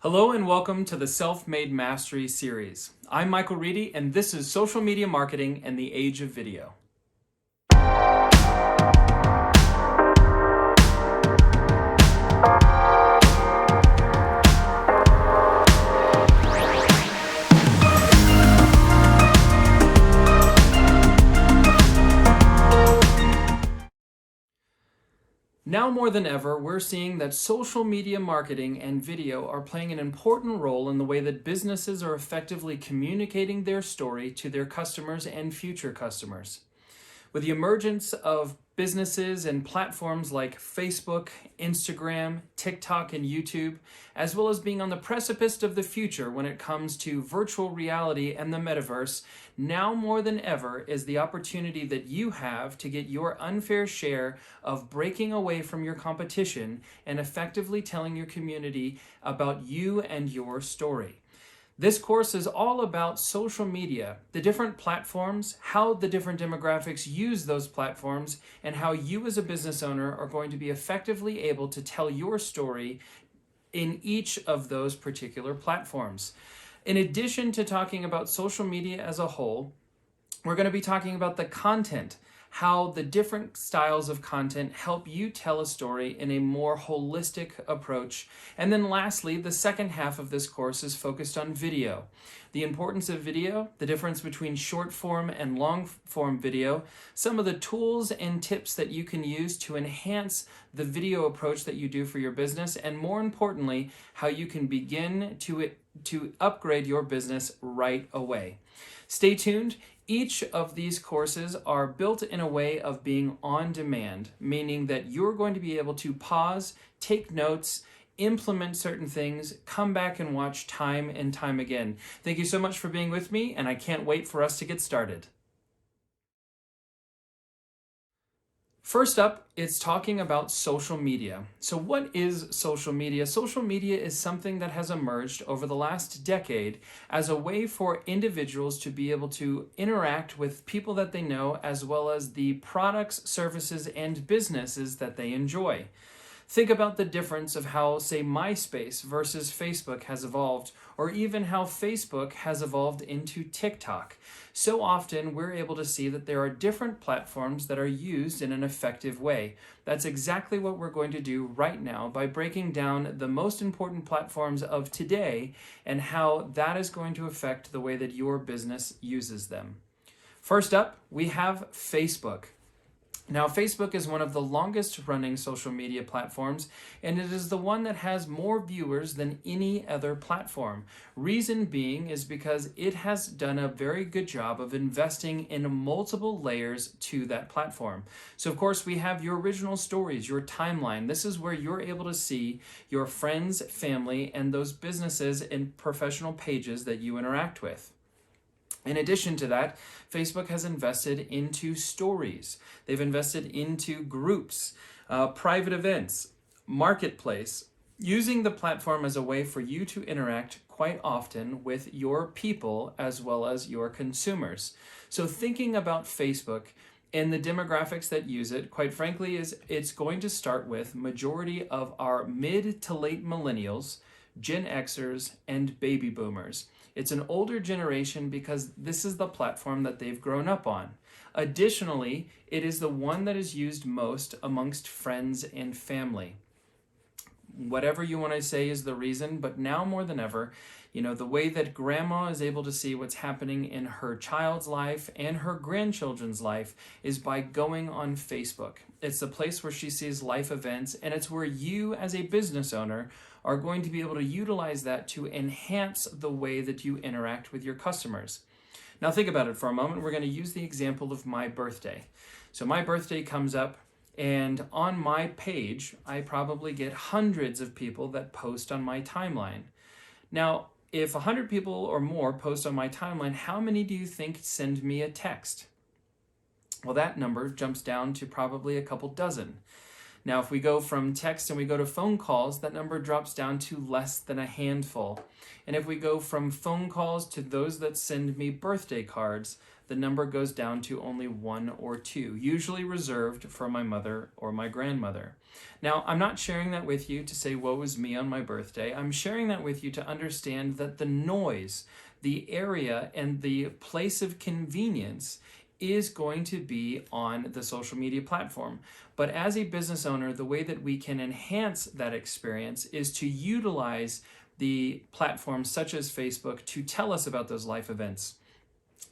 Hello and welcome to the Self-Made Mastery series. I'm Michael Reedy and this is Social Media Marketing and the Age of Video. Now more than ever, we're seeing that social media marketing and video are playing an important role in the way that businesses are effectively communicating their story to their customers and future customers. With the emergence of businesses and platforms like Facebook, Instagram, TikTok, and YouTube, as well as being on the precipice of the future when it comes to virtual reality and the metaverse, now more than ever is the opportunity that you have to get your unfair share of breaking away from your competition and effectively telling your community about you and your story. This course is all about social media, the different platforms, how the different demographics use those platforms, and how you as a business owner are going to be effectively able to tell your story in each of those particular platforms. In addition to talking about social media as a whole, we're going to be talking about the content, how the different styles of content help you tell a story in a more holistic approach. And then lastly, the second half of this course is focused on video. The importance of video, the difference between short form and long form video, some of the tools and tips that you can use to enhance the video approach that you do for your business, and more importantly, how you can begin to upgrade your business right away. Stay tuned. Each of these courses are built in a way of being on demand, meaning that you're going to be able to pause, take notes, implement certain things, come back and watch time and time again. Thank you so much for being with me, and I can't wait for us to get started. First up, it's talking about social media. So what is social media? Social media is something that has emerged over the last decade as a way for individuals to be able to interact with people that they know, as well as the products, services, and businesses that they enjoy. Think about the difference of how, say, MySpace versus Facebook has evolved, or even how Facebook has evolved into TikTok. So often we're able to see that there are different platforms that are used in an effective way. That's exactly what we're going to do right now by breaking down the most important platforms of today and how that is going to affect the way that your business uses them. First up, we have Facebook. Now, Facebook is one of the longest running social media platforms, and it is the one that has more viewers than any other platform. Reason being is because it has done a very good job of investing in multiple layers to that platform. So, of course, we have your original stories, your timeline. This is where you're able to see your friends, family, and those businesses and professional pages that you interact with. In addition to that, Facebook has invested into stories. They've invested into groups, private events, marketplace, using the platform as a way for you to interact quite often with your people as well as your consumers. So thinking about Facebook and the demographics that use it, quite frankly, it's going to start with majority of our mid to late millennials, Gen Xers, and baby boomers. It's an older generation because this is the platform that they've grown up on. Additionally, it is the one that is used most amongst friends and family. Whatever you want to say is the reason, but now more than ever, the way that grandma is able to see what's happening in her child's life and her grandchildren's life is by going on Facebook. It's the place where she sees life events, and it's where you as a business owner are going to be able to utilize that to enhance the way that you interact with your customers. Now think about it for a moment. We're going to use the example of my birthday. So my birthday comes up, and on my page, I probably get hundreds of people that post on my timeline. Now, if 100 people or more post on my timeline, how many do you think send me a text? Well, that number jumps down to probably a couple dozen. Now, if we go from text and we go to phone calls, that number drops down to less than a handful. And if we go from phone calls to those that send me birthday cards, the number goes down to only 1 or 2, usually reserved for my mother or my grandmother. Now, I'm not sharing that with you to say, woe is me on my birthday. I'm sharing that with you to understand that the noise, the area, and the place of convenience is going to be on the social media platform. But as a business owner, the way that we can enhance that experience is to utilize the platforms such as Facebook to tell us about those life events.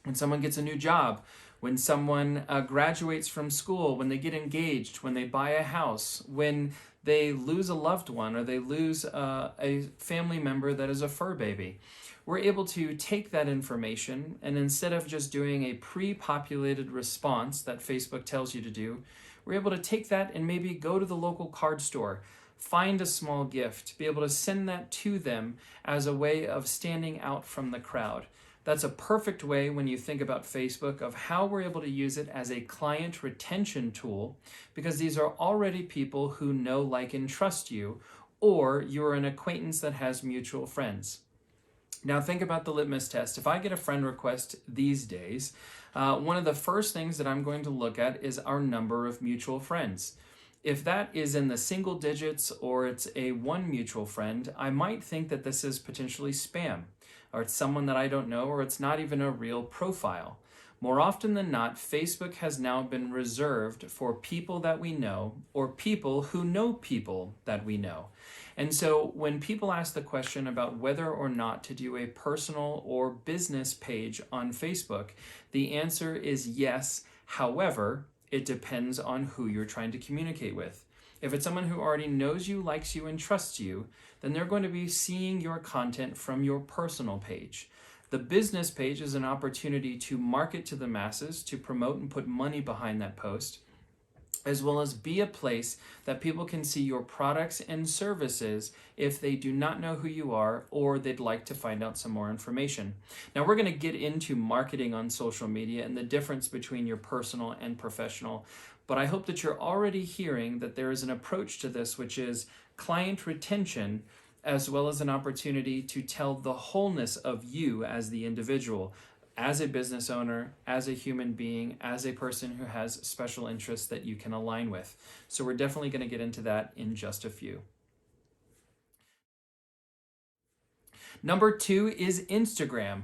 When someone gets a new job, when someone graduates from school, when they get engaged, when they buy a house, when they lose a loved one or they lose a family member that is a fur baby. We're able to take that information, and instead of just doing a pre-populated response that Facebook tells you to do, we're able to take that and maybe go to the local card store, find a small gift, be able to send that to them as a way of standing out from the crowd. That's a perfect way, when you think about Facebook, of how we're able to use it as a client retention tool, because these are already people who know, like, and trust you, or you're an acquaintance that has mutual friends. Now think about the litmus test. If I get a friend request these days, one of the first things that I'm going to look at is our number of mutual friends. If that is in the single digits or it's a one mutual friend, I might think that this is potentially spam, or it's someone that I don't know, or it's not even a real profile. More often than not, Facebook has now been reserved for people that we know or people who know people that we know. And so when people ask the question about whether or not to do a personal or business page on Facebook, the answer is yes. However, it depends on who you're trying to communicate with. If it's someone who already knows you, likes you, and trusts you, then they're going to be seeing your content from your personal page. The business page is an opportunity to market to the masses, to promote and put money behind that post, as well as be a place that people can see your products and services if they do not know who you are or they'd like to find out some more information. Now, we're going to get into marketing on social media and the difference between your personal and professional, but I hope that you're already hearing that there is an approach to this, which is client retention, as well as an opportunity to tell the wholeness of you as the individual, as a business owner, as a human being, as a person who has special interests that you can align with. So we're definitely going to get into that in just a few. Number 2 is Instagram.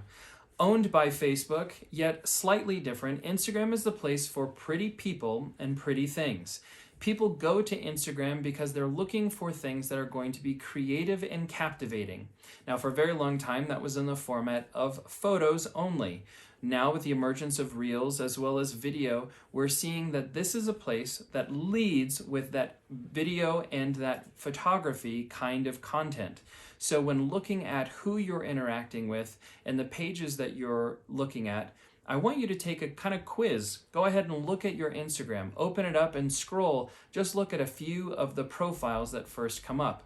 Owned by Facebook, yet slightly different, Instagram is the place for pretty people and pretty things. People go to Instagram because they're looking for things that are going to be creative and captivating. Now, for a very long time, that was in the format of photos only. Now, with the emergence of Reels as well as video, we're seeing that this is a place that leads with that video and that photography kind of content. So when looking at who you're interacting with and the pages that you're looking at, I want you to take a kind of quiz. Go ahead and look at your Instagram. Open it up and scroll. Just look at a few of the profiles that first come up.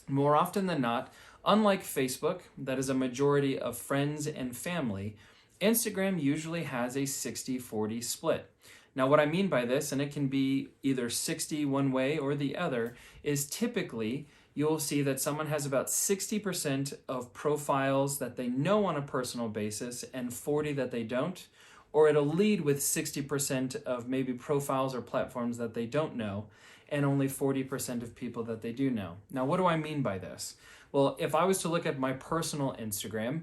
More often than not, unlike Facebook, that is a majority of friends and family, Instagram usually has a 60-40 split. Now, what I mean by this, and it can be either 60 one way or the other, is typically you'll see that someone has about 60% of profiles that they know on a personal basis and 40 that they don't, or it'll lead with 60% of maybe profiles or platforms that they don't know and only 40% of people that they do know. Now, what do I mean by this? Well, if I was to look at my personal Instagram,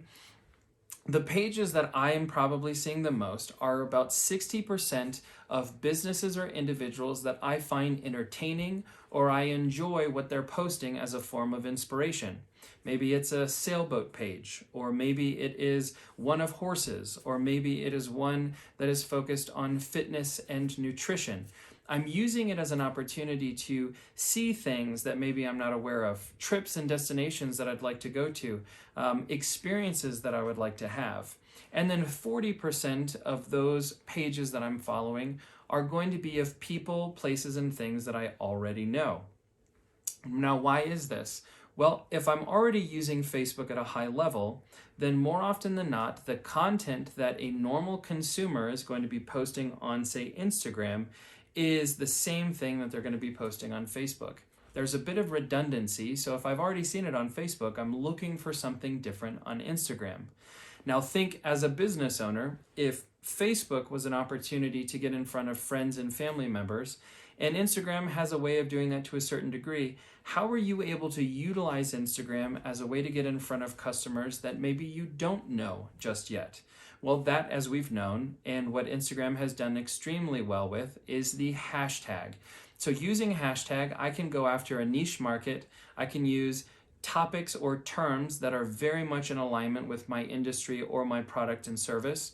the pages that I am probably seeing the most are about 60% of businesses or individuals that I find entertaining or I enjoy what they're posting as a form of inspiration. Maybe it's a sailboat page, or maybe it is one of horses, or maybe it is one that is focused on fitness and nutrition. I'm using it as an opportunity to see things that maybe I'm not aware of, trips and destinations that I'd like to go to, experiences that I would like to have. And then 40% of those pages that I'm following are going to be of people, places, and things that I already know. Now, why is this? Well, if I'm already using Facebook at a high level, then more often than not, the content that a normal consumer is going to be posting on, say, Instagram is the same thing that they're going to be posting on Facebook. There's a bit of redundancy, so if I've already seen it on Facebook, I'm looking for something different on Instagram. Now think, as a business owner, if Facebook was an opportunity to get in front of friends and family members, and Instagram has a way of doing that to a certain degree, how are you able to utilize Instagram as a way to get in front of customers that maybe you don't know just yet? Well, that, as we've known, and what Instagram has done extremely well with, is the hashtag. So using hashtag, I can go after a niche market. I can use topics or terms that are very much in alignment with my industry or my product and service.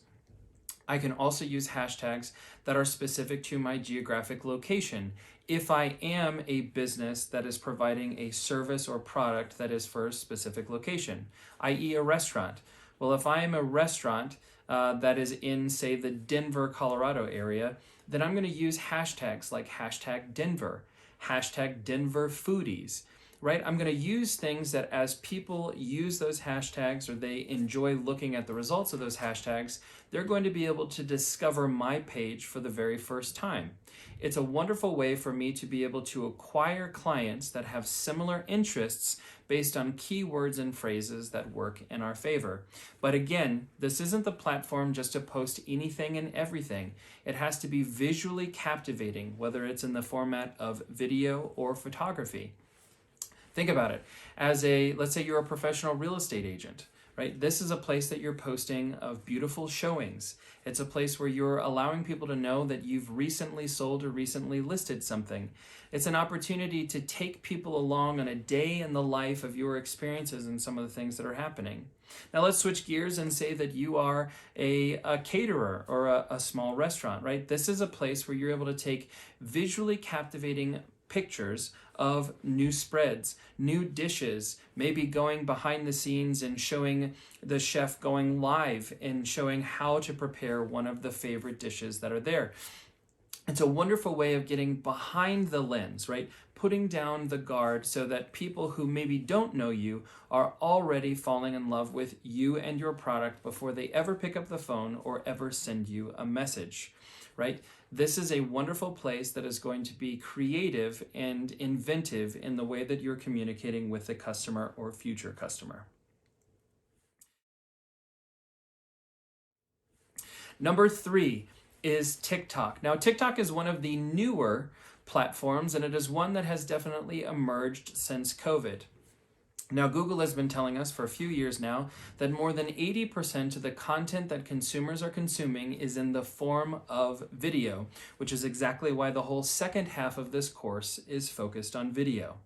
I can also use hashtags that are specific to my geographic location. If I am a business that is providing a service or product that is for a specific location, i.e. a restaurant. Well, if I am a restaurant that is in, say, the Denver, Colorado area, then I'm going to use hashtags like hashtag Denver, hashtag Denver foodies, right? I'm going to use things that, as people use those hashtags or they enjoy looking at the results of those hashtags, they're going to be able to discover my page for the very first time. It's a wonderful way for me to be able to acquire clients that have similar interests based on keywords and phrases that work in our favor. But again, this isn't the platform just to post anything and everything. It has to be visually captivating, whether it's in the format of video or photography. Think about it. Let's say you're a professional real estate agent, right? This is a place that you're posting of beautiful showings. It's a place where you're allowing people to know that you've recently sold or recently listed something. It's an opportunity to take people along on a day in the life of your experiences and some of the things that are happening. Now let's switch gears and say that you are a caterer or a small restaurant, right? This is a place where you're able to take visually captivating pictures of new spreads, new dishes, maybe going behind the scenes and showing the chef going live and showing how to prepare one of the favorite dishes that are there. It's a wonderful way of getting behind the lens, right? Putting down the guard so that people who maybe don't know you are already falling in love with you and your product before they ever pick up the phone or ever send you a message, right? This is a wonderful place that is going to be creative and inventive in the way that you're communicating with the customer or future customer. Number 3 is TikTok. Now, TikTok is one of the newer platforms, and it is one that has definitely emerged since COVID. Now, Google has been telling us for a few years now that more than 80% of the content that consumers are consuming is in the form of video, which is exactly why the whole second half of this course is focused on video,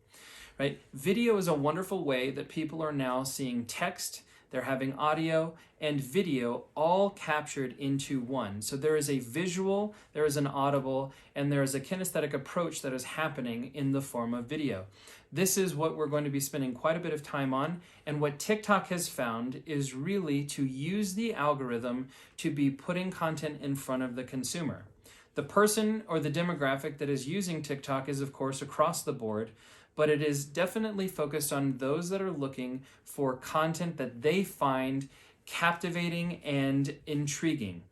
right? Video is a wonderful way that people are now seeing text, they're having audio and video all captured into one. So there is a visual, there is an audible, and there is a kinesthetic approach that is happening in the form of video. This is what we're going to be spending quite a bit of time on, and what TikTok has found is really to use the algorithm to be putting content in front of the consumer. The person or the demographic that is using TikTok is, of course, across the board, but it is definitely focused on those that are looking for content that they find captivating and intriguing.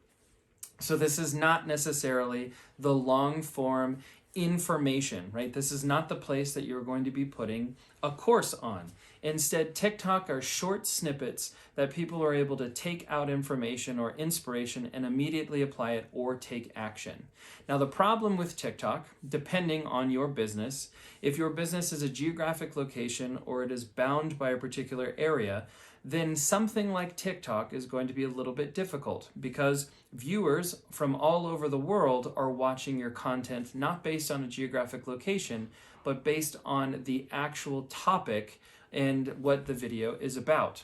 So this is not necessarily the long form information, right? This is not the place that you're going to be putting a course on. Instead, TikTok are short snippets that people are able to take out information or inspiration and immediately apply it or take action. Now, the problem with TikTok, depending on your business, if your business is a geographic location or it is bound by a particular area, then something like TikTok is going to be a little bit difficult because viewers from all over the world are watching your content not based on a geographic location, but based on the actual topic and what the video is about.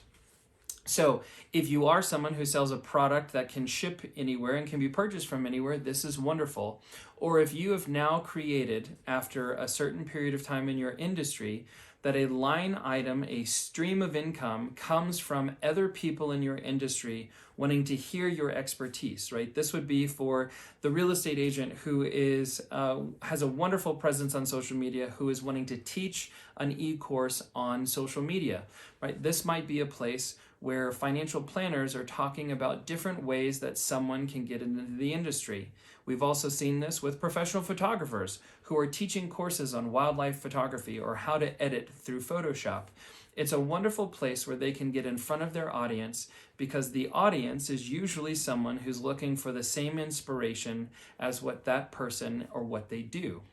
So if you are someone who sells a product that can ship anywhere and can be purchased from anywhere, this is wonderful. Or if you have now created, after a certain period of time in your industry, that a line item, a stream of income comes from other people in your industry wanting to hear your expertise, right? This would be for the real estate agent who has a wonderful presence on social media, who is wanting to teach an e-course on social media, right? This might be a place where financial planners are talking about different ways that someone can get into the industry. We've also seen this with professional photographers who are teaching courses on wildlife photography or how to edit through Photoshop. It's a wonderful place where they can get in front of their audience, because the audience is usually someone who's looking for the same inspiration as what that person or what they do.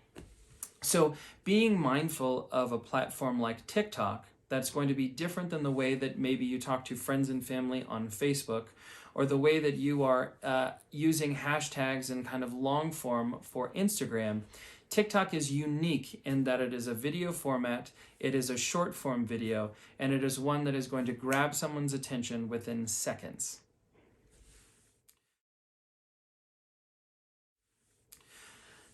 So being mindful of a platform like TikTok, that's going to be different than the way that maybe you talk to friends and family on Facebook, or the way that you are using hashtags and kind of long form for Instagram. TikTok is unique in that it is a video format, it is a short form video, and it is one that is going to grab someone's attention within seconds.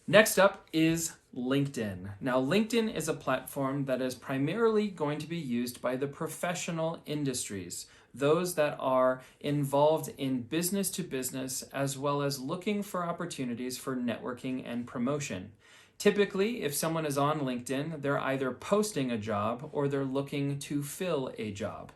Next up is LinkedIn. Now, LinkedIn is a platform that is primarily going to be used by the professional industries, those that are involved in business to business, as well as looking for opportunities for networking and promotion. Typically, if someone is on LinkedIn, they're either posting a job or they're looking to fill a job.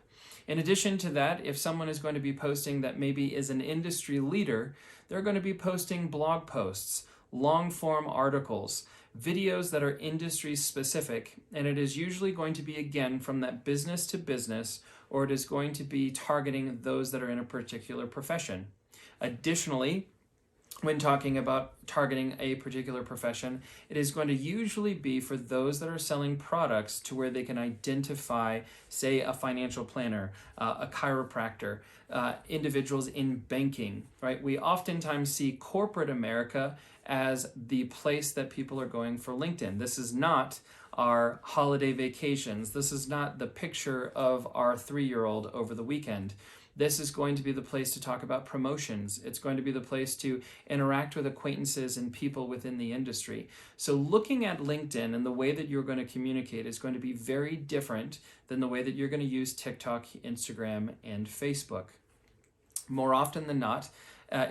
In addition to that, if someone is going to be posting that maybe is an industry leader, they're going to be posting blog posts, long form articles, videos that are industry specific, and it is usually going to be, again, from that business to business, or it is going to be targeting those that are in a particular profession. Additionally, when talking about targeting a particular profession, it is going to usually be for those that are selling products to where they can identify, say, a financial planner, a chiropractor, individuals in banking, right? We oftentimes see corporate America as the place that people are going for LinkedIn. This is not our holiday vacations. This is not the picture of our 3-year-old over the weekend. This is going to be the place to talk about promotions. It's going to be the place to interact with acquaintances and people within the industry. So looking at LinkedIn and the way that you're going to communicate is going to be very different than the way that you're going to use TikTok, Instagram, and Facebook. More often than not,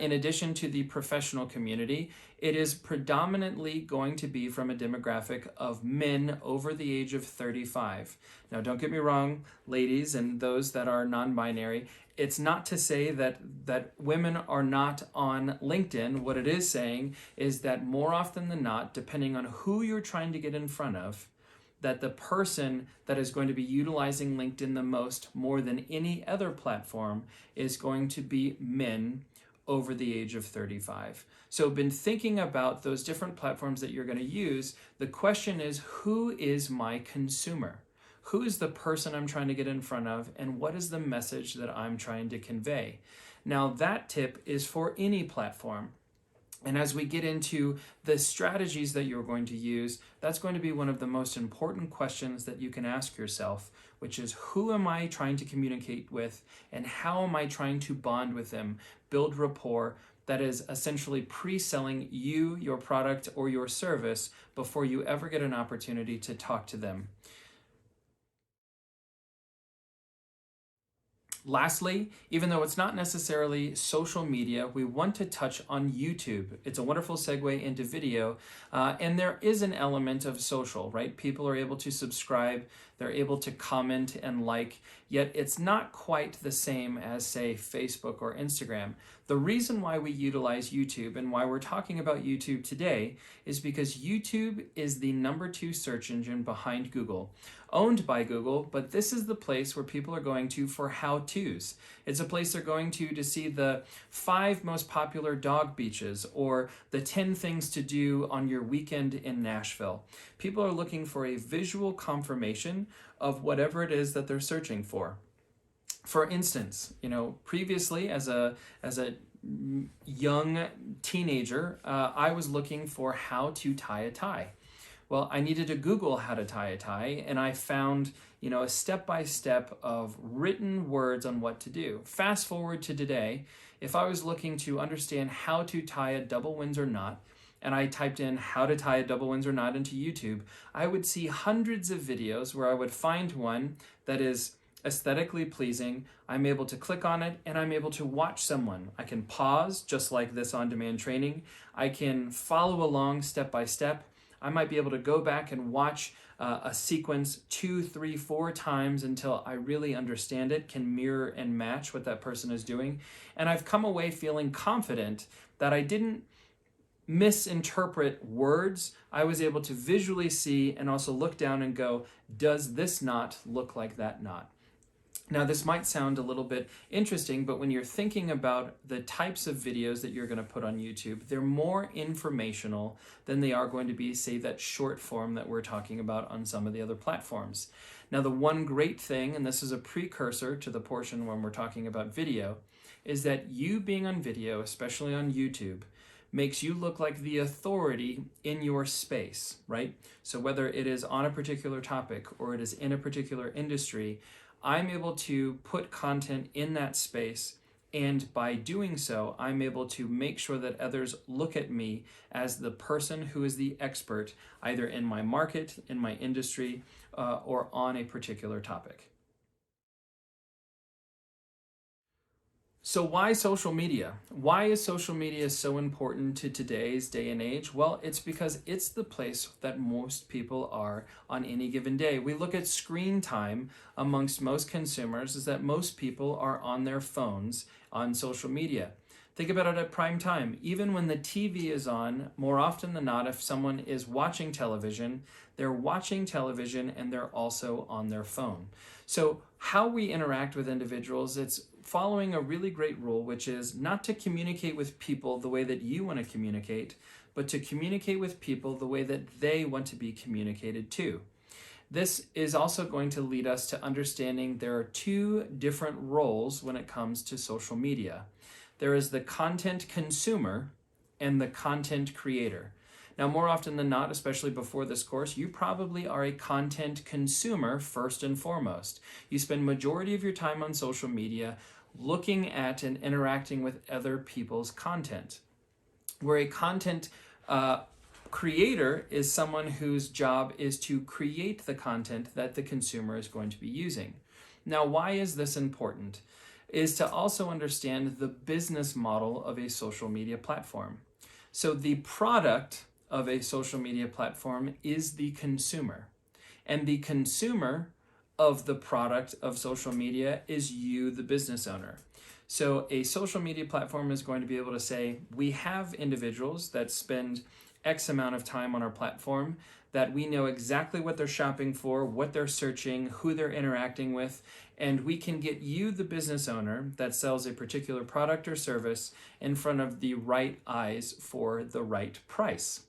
in addition to the professional community, it is predominantly going to be from a demographic of men over the age of 35. Now, don't get me wrong, ladies and those that are non-binary, it's not to say that women are not on LinkedIn. What it is saying is that more often than not, depending on who you're trying to get in front of, that the person that is going to be utilizing LinkedIn the most, more than any other platform, is going to be men over the age of 35. So been thinking about those different platforms that you're going to use. The question is, who is my consumer? Who is the person I'm trying to get in front of, and what is the message that I'm trying to convey? Now, that tip is for any platform. And as we get into the strategies that you're going to use, that's going to be one of the most important questions that you can ask yourself, which is, who am I trying to communicate with, and how am I trying to bond with them, build rapport that is essentially pre-selling you, your product, or your service before you ever get an opportunity to talk to them. Lastly, even though it's not necessarily social media, we want to touch on YouTube. It's a wonderful segue into video, and there is an element of social, right? People are able to subscribe, they're able to comment and like, yet it's not quite the same as, say, Facebook or Instagram. The reason why we utilize YouTube and why we're talking about YouTube today is because YouTube is the #2 search engine behind Google, owned by Google, but this is the place where people are going to for how-tos. It's a place they're going to see the 5 most popular dog beaches, or the 10 things to do on your weekend in Nashville. People are looking for a visual confirmation of whatever it is that they're searching for. For instance, previously as a young teenager, I was looking for how to tie a tie. Well, I needed to Google how to tie a tie, and I found, a step-by-step of written words on what to do. Fast forward to today, if I was looking to understand how to tie a double Windsor knot, and I typed in how to tie a double Windsor knot into YouTube, I would see hundreds of videos where I would find one that is aesthetically pleasing. I'm able to click on it and I'm able to watch someone. I can pause, just like this on-demand training. I can follow along step by step. I might be able to go back and watch a sequence 2, 3, 4 times until I really understand it, can mirror and match what that person is doing. And I've come away feeling confident that I didn't misinterpret words, I was able to visually see and also look down and go, does this knot look like that knot? Now, this might sound a little bit interesting, but when you're thinking about the types of videos that you're going to put on YouTube, they're more informational than they are going to be, say, that short form that we're talking about on some of the other platforms. Now, the one great thing, and this is a precursor to the portion when we're talking about video, is that you being on video, especially on YouTube, makes you look like the authority in your space, right? So whether it is on a particular topic or it is in a particular industry, I'm able to put content in that space, and by doing so, I'm able to make sure that others look at me as the person who is the expert, either in my market, in my industry, or on a particular topic. So why social media? Why is social media so important to today's day and age? Well, it's because it's the place that most people are on any given day. We look at screen time amongst most consumers is that most people are on their phones on social media. Think about it at prime time. Even when the TV is on, more often than not, if someone is watching television, they're watching television and they're also on their phone. So how we interact with individuals, it's following a really great rule, which is not to communicate with people the way that you want to communicate, but to communicate with people the way that they want to be communicated to. This is also going to lead us to understanding there are two different roles when it comes to social media. There is the content consumer and the content creator. Now, more often than not, especially before this course, you probably are a content consumer first and foremost. You spend majority of your time on social media looking at and interacting with other people's content. Where a content creator is someone whose job is to create the content that the consumer is going to be using. Now, why is this important? Is to also understand the business model of a social media platform. So the product of a social media platform is the consumer. And the consumer of the product of social media is you, the business owner. So a social media platform is going to be able to say, we have individuals that spend X amount of time on our platform, that we know exactly what they're shopping for, what they're searching, who they're interacting with, and we can get you, the business owner that sells a particular product or service, in front of the right eyes for the right price.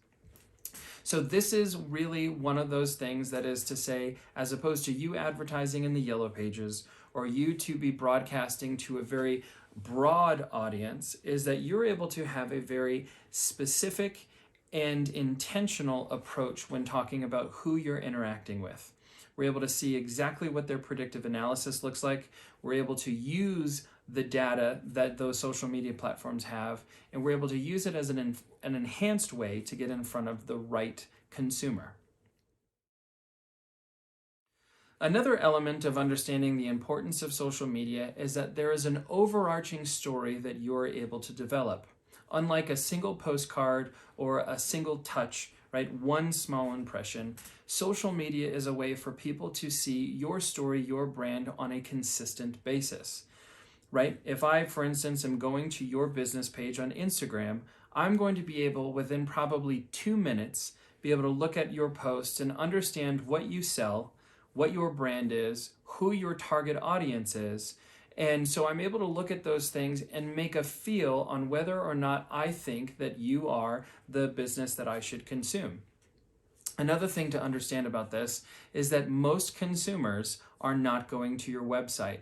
So this is really one of those things that is to say, as opposed to you advertising in the yellow pages or you to be broadcasting to a very broad audience, is that you're able to have a very specific and intentional approach when talking about who you're interacting with. We're able to see exactly what their predictive analysis looks like. We're able to use the data that those social media platforms have, and we're able to use it as an enhanced way to get in front of the right consumer. Another element of understanding the importance of social media is that there is an overarching story that you're able to develop. Unlike a single postcard or a single touch, right, one small impression, social media is a way for people to see your story, your brand on a consistent basis. Right? If I, for instance, am going to your business page on Instagram, I'm going to be able, within probably 2 minutes, be able to look at your posts and understand what you sell, what your brand is, who your target audience is. And so I'm able to look at those things and make a feel on whether or not I think that you are the business that I should consume. Another thing to understand about this is that most consumers are not going to your website.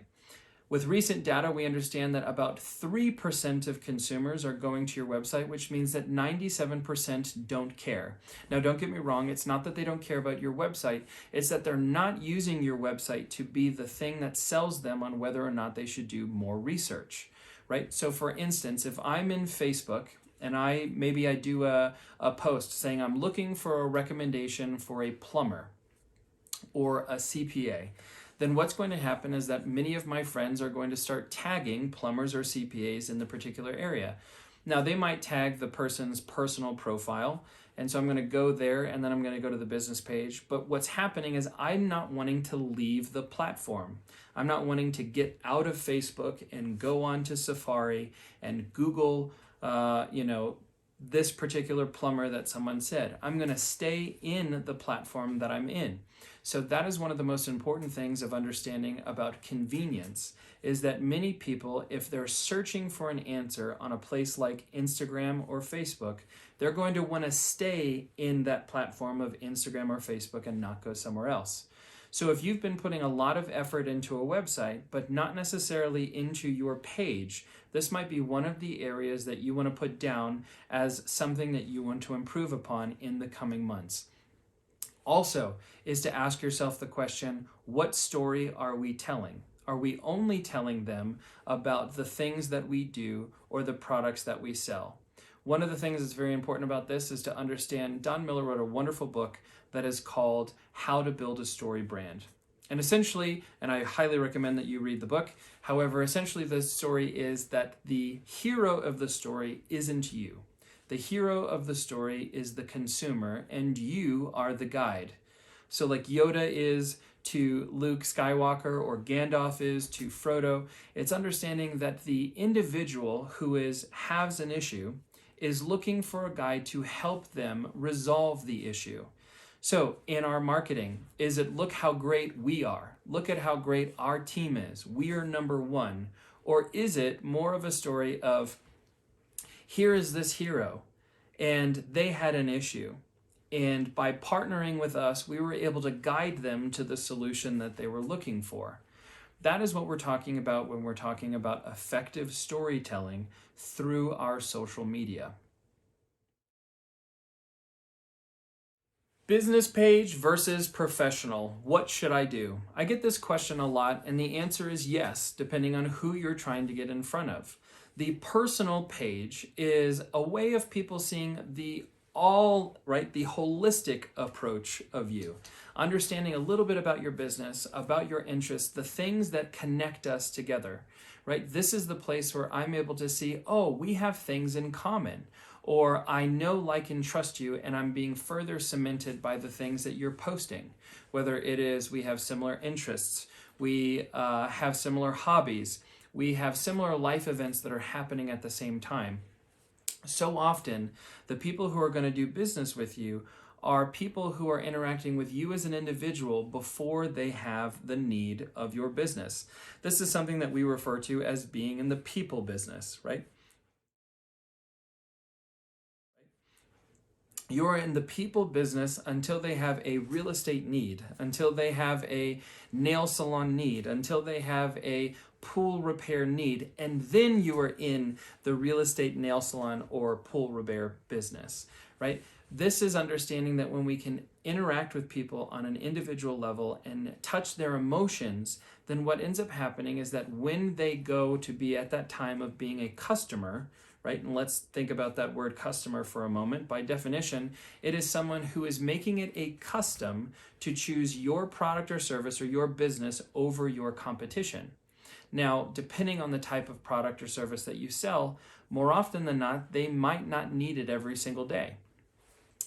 With recent data, we understand that about 3% of consumers are going to your website, which means that 97% don't care. Now, don't get me wrong, it's not that they don't care about your website, it's that they're not using your website to be the thing that sells them on whether or not they should do more research, right? So for instance, if I'm in Facebook and maybe I do a post saying I'm looking for a recommendation for a plumber or a CPA, then what's going to happen is that many of my friends are going to start tagging plumbers or CPAs in the particular area. Now, they might tag the person's personal profile, and so I'm going to go there and then I'm going to go to the business page. But what's happening is I'm not wanting to leave the platform. I'm not wanting to get out of Facebook and go on to Safari and Google, this particular plumber that someone said. I'm going to stay in the platform that I'm in. So that is one of the most important things of understanding about convenience, is that many people, if they're searching for an answer on a place like Instagram or Facebook, they're going to want to stay in that platform of Instagram or Facebook and not go somewhere else. So if you've been putting a lot of effort into a website, but not necessarily into your page, this might be one of the areas that you want to put down as something that you want to improve upon in the coming months. Also, is to ask yourself the question, what story are we telling? Are we only telling them about the things that we do or the products that we sell? One of the things that's very important about this is to understand, Don Miller wrote a wonderful book that is called How to Build a Story Brand. And essentially, and I highly recommend that you read the book, however, essentially the story is that the hero of the story isn't you. The hero of the story is the consumer, and you are the guide. So like Yoda is to Luke Skywalker or Gandalf is to Frodo, it's understanding that the individual who has an issue is looking for a guide to help them resolve the issue. So in our marketing, is it look how great we are? Look at how great our team is. We are number one. Or is it more of a story of, here is this hero, and they had an issue. And by partnering with us, we were able to guide them to the solution that they were looking for. That is what we're talking about when we're talking about effective storytelling through our social media. Business page versus professional. What should I do? I get this question a lot, and the answer is yes, depending on who you're trying to get in front of. The personal page is a way of people seeing the holistic approach of you. Understanding a little bit about your business, about your interests, the things that connect us together, right? This is the place where I'm able to see, oh, we have things in common. Or I know, like, and trust you, and I'm being further cemented by the things that you're posting. Whether it is we have similar interests, we have similar hobbies, we have similar life events that are happening at the same time. So often, the people who are going to do business with you are people who are interacting with you as an individual before they have the need of your business. This is something that we refer to as being in the people business, right? You're in the people business until they have a real estate need, until they have a nail salon need, until they have a pool repair need, and then you are in the real estate nail salon or pool repair business, right? This is understanding that when we can interact with people on an individual level and touch their emotions, then what ends up happening is that when they go to be at that time of being a customer, right? And let's think about that word customer for a moment. By definition, it is someone who is making it a custom to choose your product or service or your business over your competition. Now, depending on the type of product or service that you sell, more often than not, they might not need it every single day.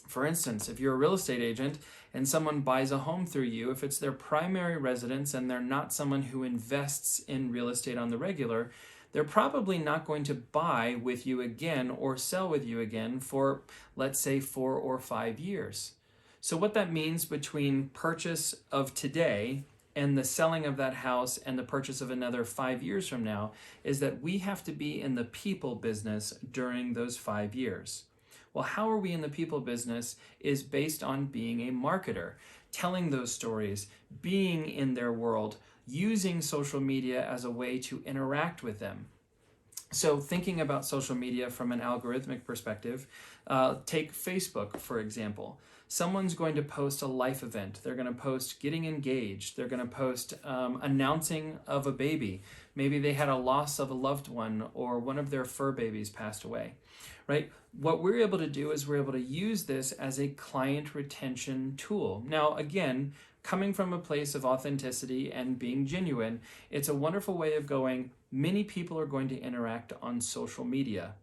For instance, if you're a real estate agent and someone buys a home through you, if it's their primary residence and they're not someone who invests in real estate on the regular, they're probably not going to buy with you again or sell with you again for, let's say, 4 or 5 years. So what that means between purchase of today and the selling of that house and the purchase of another 5 years from now is that we have to be in the people business during those 5 years. Well, how are we in the people business is based on being a marketer, telling those stories, being in their world, using social media as a way to interact with them. So thinking about social media from an algorithmic perspective, take Facebook, for example. Someone's going to post a life event. They're going to post getting engaged. They're going to post announcing of a baby. Maybe they had a loss of a loved one or one of their fur babies passed away, right? What we're able to do is we're able to use this as a client retention tool. Now, again, coming from a place of authenticity and being genuine, it's a wonderful way of going, many people are going to interact on social media.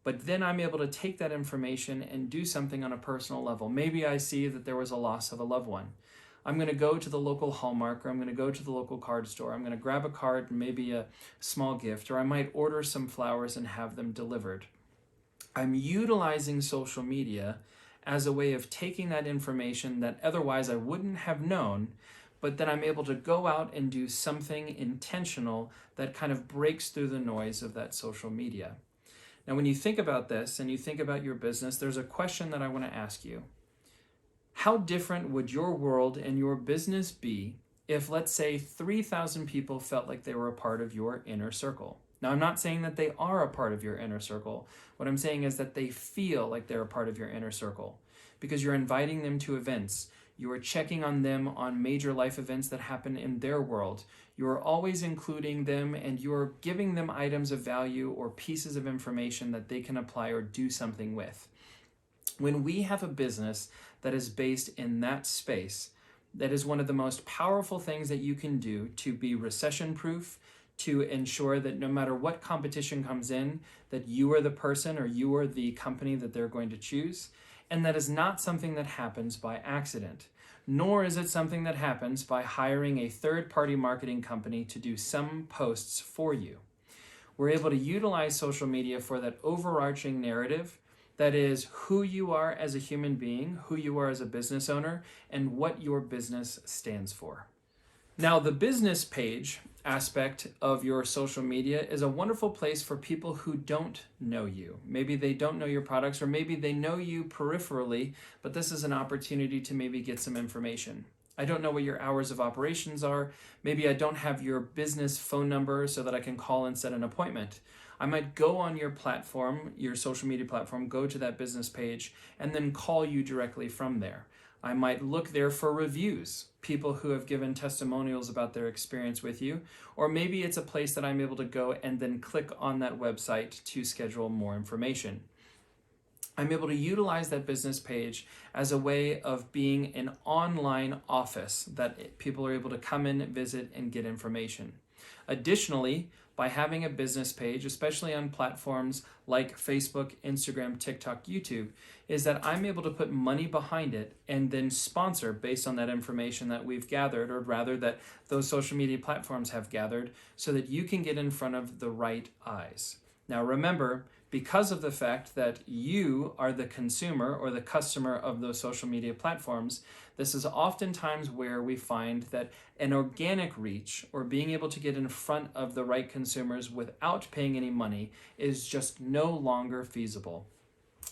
But then I'm able to take that information and do something on a personal level. Maybe I see that there was a loss of a loved one. I'm going to go to the local Hallmark, or I'm going to go to the local card store. I'm going to grab a card and maybe a small gift, or I might order some flowers and have them delivered. I'm utilizing social media as a way of taking that information that otherwise I wouldn't have known, but then I'm able to go out and do something intentional that kind of breaks through the noise of that social media. Now, when you think about this and you think about your business, there's a question that I want to ask you. How different would your world and your business be if, let's say, 3,000 people felt like they were a part of your inner circle? Now, I'm not saying that they are a part of your inner circle. What I'm saying is that they feel like they're a part of your inner circle because you're inviting them to events. You are checking on them on major life events that happen in their world. You are always including them and you're giving them items of value or pieces of information that they can apply or do something with. When we have a business that is based in that space, that is one of the most powerful things that you can do to be recession-proof, to ensure that no matter what competition comes in, that you are the person or you are the company that they're going to choose. And that is not something that happens by accident, nor is it something that happens by hiring a third-party marketing company to do some posts for you. We're able to utilize social media for that overarching narrative that is who you are as a human being, who you are as a business owner, and what your business stands for. Now, the business page aspect of your social media is a wonderful place for people who don't know you. Maybe they don't know your products, or maybe they know you peripherally, but this is an opportunity to maybe get some information. I don't know what your hours of operations are. Maybe I don't have your business phone number so that I can call and set an appointment. I might go on your platform, your social media platform, go to that business page, and then call you directly from there. I might look there for reviews, people who have given testimonials about their experience with you, or maybe it's a place that I'm able to go and then click on that website to schedule more information. I'm able to utilize that business page as a way of being an online office that people are able to come in, visit, and get information. Additionally, by having a business page, especially on platforms like Facebook, Instagram, TikTok, YouTube, is that I'm able to put money behind it and then sponsor based on that information that we've gathered, or rather that those social media platforms have gathered, so that you can get in front of the right eyes. Now remember, because of the fact that you are the consumer or the customer of those social media platforms, this is oftentimes where we find that an organic reach, or being able to get in front of the right consumers without paying any money, is just no longer feasible.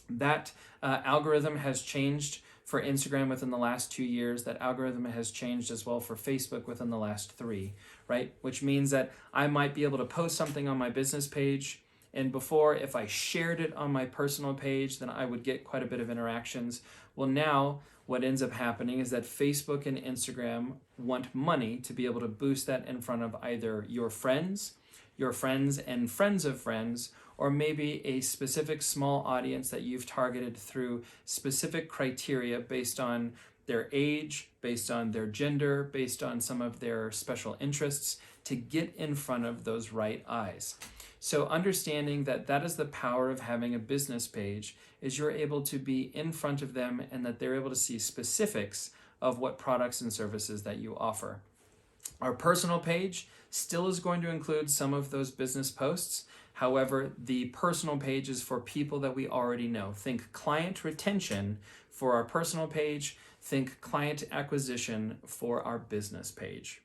That algorithm has changed for Instagram within the last 2 years. That algorithm has changed as well for Facebook within the last 3, right? Which means that I might be able to post something on my business page, and before, if I shared it on my personal page, then I would get quite a bit of interactions. Well, now what ends up happening is that Facebook and Instagram want money to be able to boost that in front of either your friends and friends of friends, or maybe a specific small audience that you've targeted through specific criteria based on their age, based on their gender, based on some of their special interests, to get in front of those right eyes. So understanding that that is the power of having a business page, is you're able to be in front of them and that they're able to see specifics of what products and services that you offer. Our personal page still is going to include some of those business posts. However, the personal page is for people that we already know. Think client retention for our personal page. Think client acquisition for our business page.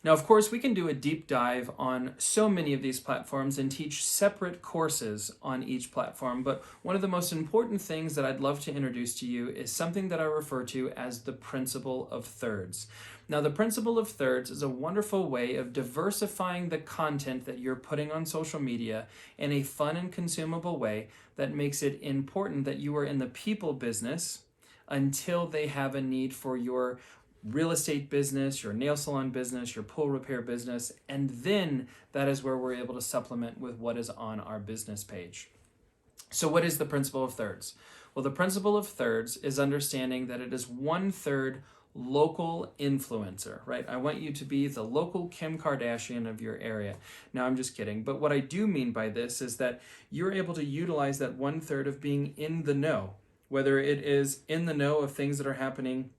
Now, of course, we can do a deep dive on so many of these platforms and teach separate courses on each platform, but one of the most important things that I'd love to introduce to you is something that I refer to as the principle of thirds. Now, the principle of thirds is a wonderful way of diversifying the content that you're putting on social media in a fun and consumable way that makes it important that you are in the people business until they have a need for your real estate business, your nail salon business, your pool repair business, and then that is where we're able to supplement with what is on our business page. So what is the principle of thirds? Well, the principle of thirds is understanding that it is 1/3 local influencer, right? I want you to be the local Kim Kardashian of your area. Now, I'm just kidding. But what I do mean by this is that you're able to utilize that 1/3 of being in the know, whether it is in the know of things that are happening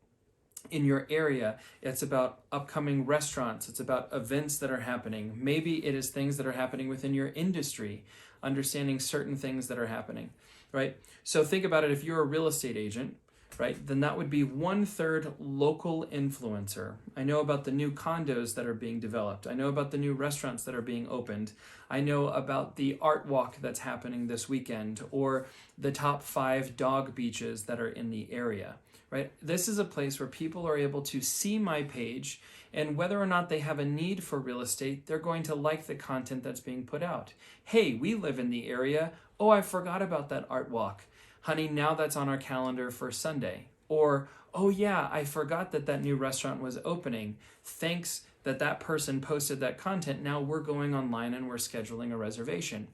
in your area. It's about upcoming restaurants. It's about events that are happening. Maybe it is things that are happening within your industry, understanding certain things that are happening. right? So think about it. If you're a real estate agent, right, then that would be 1/3 local influencer. I know about the new condos that are being developed. I know about the new restaurants that are being opened. I know about the art walk that's happening this weekend, or the top 5 dog beaches that are in the area, right? This is a place where people are able to see my page, and whether or not they have a need for real estate, they're going to like the content that's being put out. Hey, we live in the area. Oh, I forgot about that art walk. Honey, now that's on our calendar for Sunday. Or, oh yeah, I forgot that that new restaurant was opening. Thanks that that person posted that content. Now we're going online and we're scheduling a reservation.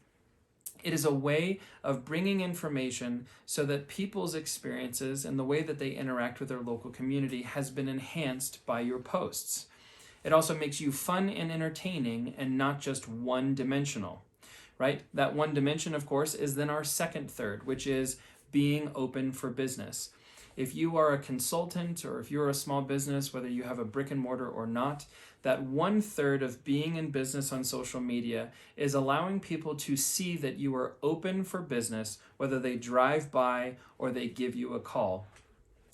It is a way of bringing information so that people's experiences and the way that they interact with their local community has been enhanced by your posts. It also makes you fun and entertaining and not just one-dimensional, right? That one dimension, of course, is then our second third, which is being open for business. If you are a consultant or if you're a small business, whether you have a brick and mortar or not, that 1/3 of being in business on social media is allowing people to see that you are open for business, whether they drive by or they give you a call.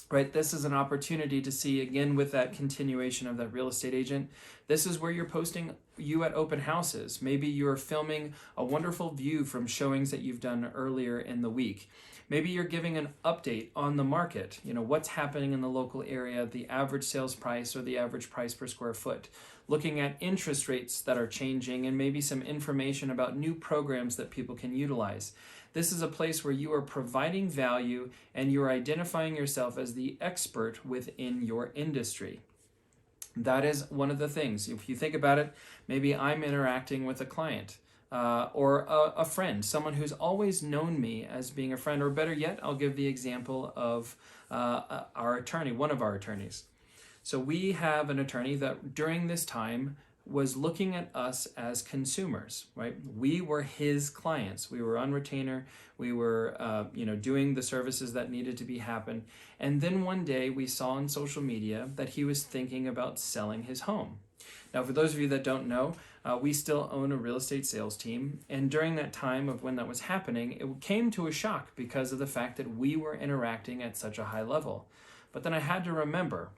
Right, this is an opportunity to see, again, with that continuation of that real estate agent, this is where you're posting you at open houses. Maybe you're filming a wonderful view from showings that you've done earlier in the week. Maybe you're giving an update on the market, what's happening in the local area, the average sales price or the average price per square foot, looking at interest rates that are changing and maybe some information about new programs that people can utilize. This is a place where you are providing value and you're identifying yourself as the expert within your industry. That is one of the things. If you think about it, maybe I'm interacting with a client or a friend, someone who's always known me as being a friend, or better yet, I'll give the example of our attorney, one of our attorneys. So we have an attorney that during this time was looking at us as consumers, right? We were his clients. We were on retainer. We were, doing the services that needed to be happen. And then one day we saw on social media that he was thinking about selling his home. Now, for those of you that don't know, we still own a real estate sales team. And during that time of when that was happening, it came to a shock because of the fact that we were interacting at such a high level. But then I had to remember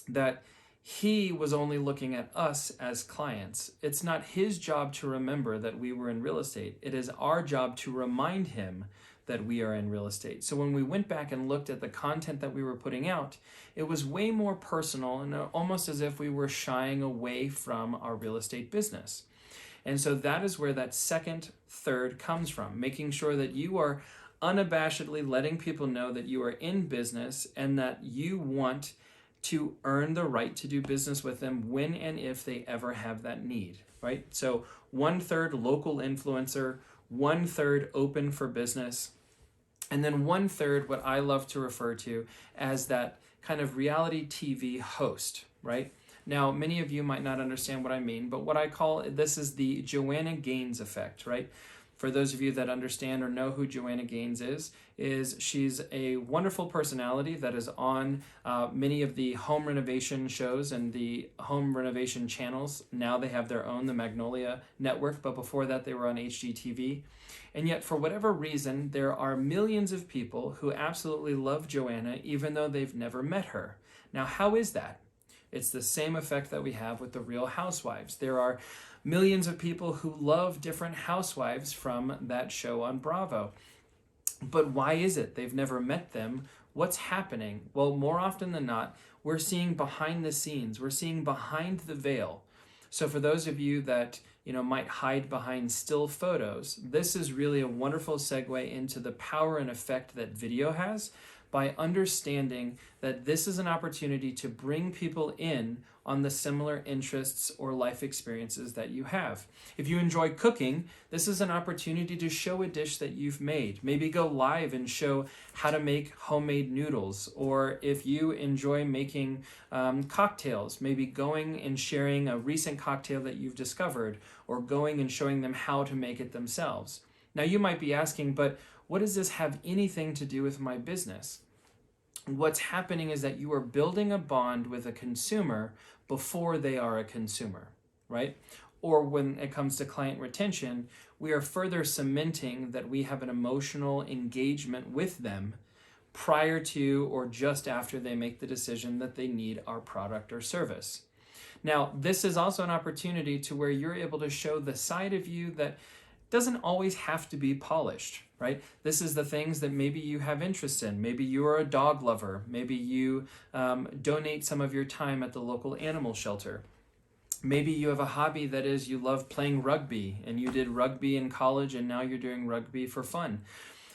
that he was only looking at us as clients. It's not his job to remember that we were in real estate. It is our job to remind him that we are in real estate. So when we went back and looked at the content that we were putting out, it was way more personal and almost as if we were shying away from our real estate business. And so that is where that second third comes from, making sure that you are unabashedly letting people know that you are in business and that you want to earn the right to do business with them when and if they ever have that need, right? So 1/3 local influencer, 1/3 open for business, and then 1/3 what I love to refer to as that kind of reality TV host, right? Now, many of you might not understand what I mean, but what I call this is the Joanna Gaines effect, right? For those of you that understand or know who Joanna Gaines is she's a wonderful personality that is on many of the home renovation shows and the home renovation channels. Now they have their own, the Magnolia Network, but before that they were on HGTV. And yet, for whatever reason, there are millions of people who absolutely love Joanna, even though they've never met her. Now, how is that? It's the same effect that we have with the Real Housewives. There are millions of people who love different housewives from that show on Bravo. But why is it they've never met them? What's happening? Well, more often than not, we're seeing behind the scenes. We're seeing behind the veil. So for those of you that might hide behind still photos, this is really a wonderful segue into the power and effect that video has, by understanding that this is an opportunity to bring people in on the similar interests or life experiences that you have. If you enjoy cooking, this is an opportunity to show a dish that you've made. Maybe go live and show how to make homemade noodles. Or if you enjoy making cocktails, maybe going and sharing a recent cocktail that you've discovered, or going and showing them how to make it themselves. Now you might be asking, but what does this have anything to do with my business? What's happening is that you are building a bond with a consumer before they are a consumer, right? or when it comes to client retention, we are further cementing that we have an emotional engagement with them prior to or just after they make the decision that they need our product or service. Now, this is also an opportunity to where you're able to show the side of you that doesn't always have to be polished, right? This is the things that maybe you have interest in. Maybe you are a dog lover. Maybe you donate some of your time at the local animal shelter. Maybe you have a hobby that is you love playing rugby and you did rugby in college and now you're doing rugby for fun.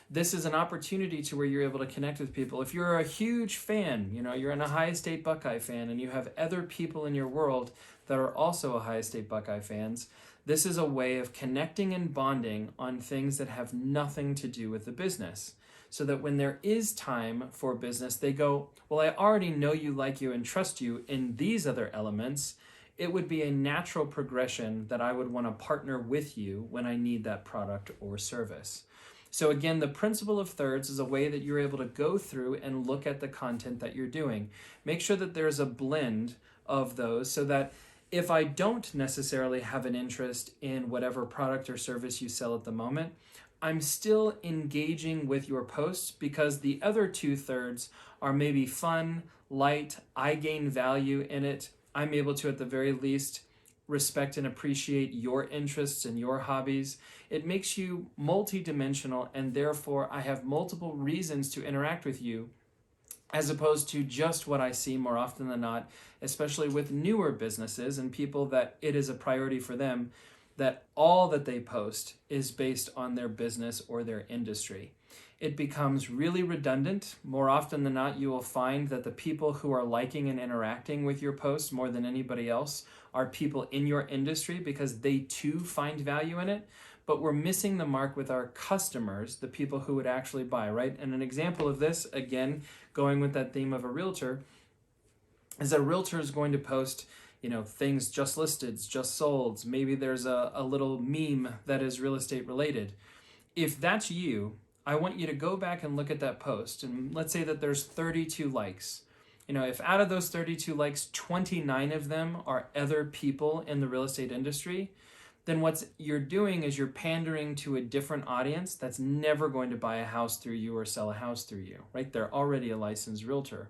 This is an opportunity to where you're able to connect with people. If you're a huge fan, you're an Ohio State Buckeye fan and you have other people in your world that are also Ohio State Buckeye fans, this is a way of connecting and bonding on things that have nothing to do with the business. So that when there is time for business, they go, well, I already know you, like you, and trust you in these other elements. It would be a natural progression that I would want to partner with you when I need that product or service. So again, the principle of thirds is a way that you're able to go through and look at the content that you're doing. Make sure that there's a blend of those so that if I don't necessarily have an interest in whatever product or service you sell at the moment, I'm still engaging with your posts because the other 2/3 are maybe fun, light, I gain value in it. I'm able to, at the very least, respect and appreciate your interests and your hobbies. It makes you multidimensional, and therefore I have multiple reasons to interact with you as opposed to just what I see more often than not, especially with newer businesses and people that it is a priority for them that all that they post is based on their business or their industry. It becomes really redundant. More often than not, you will find that the people who are liking and interacting with your posts more than anybody else are people in your industry because they too find value in it. But we're missing the mark with our customers, the people who would actually buy, right? And an example of this, again, going with that theme of a realtor, is a realtor is going to post things just listed, just sold. Maybe there's a little meme that is real estate related. If that's you, I want you to go back and look at that post. And let's say that there's 32 likes. If out of those 32 likes, 29 of them are other people in the real estate industry, then what you're doing is you're pandering to a different audience that's never going to buy a house through you or sell a house through you, right? They're already a licensed realtor.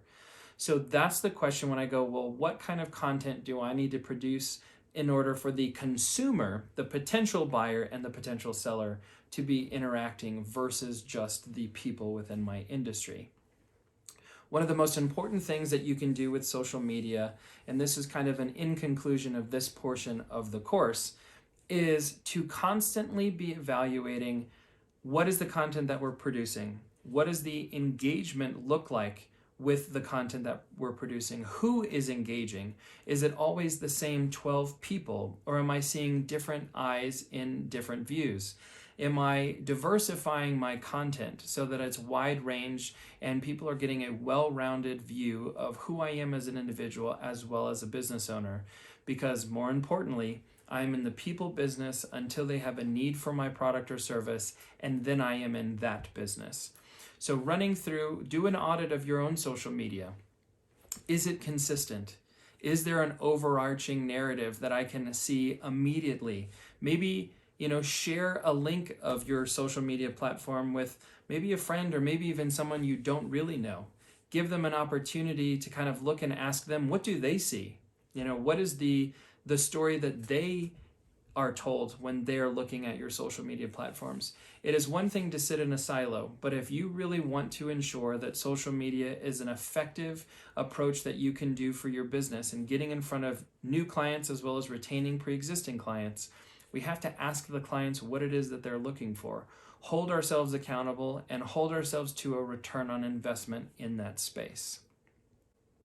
So that's the question when I go, well, what kind of content do I need to produce in order for the consumer, the potential buyer and the potential seller, to be interacting versus just the people within my industry? One of the most important things that you can do with social media, and this is kind of an in conclusion of this portion of the course, is to constantly be evaluating what is the content that we're producing, what does the engagement look like with the content that we're producing, who is engaging, is it always the same 12 people, or am I seeing different eyes in different views? Am I diversifying my content so that it's wide range and people are getting a well-rounded view of who I am as an individual as well as a business owner? Because more importantly, I'm in the people business until they have a need for my product or service, and then I am in that business. So running through, do an audit of your own social media. Is it consistent? Is there an overarching narrative that I can see immediately? Maybe, share a link of your social media platform with maybe a friend or maybe even someone you don't really know. Give them an opportunity to kind of look and ask them, what do they see? What is the story that they are told when they're looking at your social media platforms? It is one thing to sit in a silo, but if you really want to ensure that social media is an effective approach that you can do for your business and getting in front of new clients as well as retaining pre-existing clients, we have to ask the clients what it is that they're looking for, hold ourselves accountable, and hold ourselves to a return on investment in that space.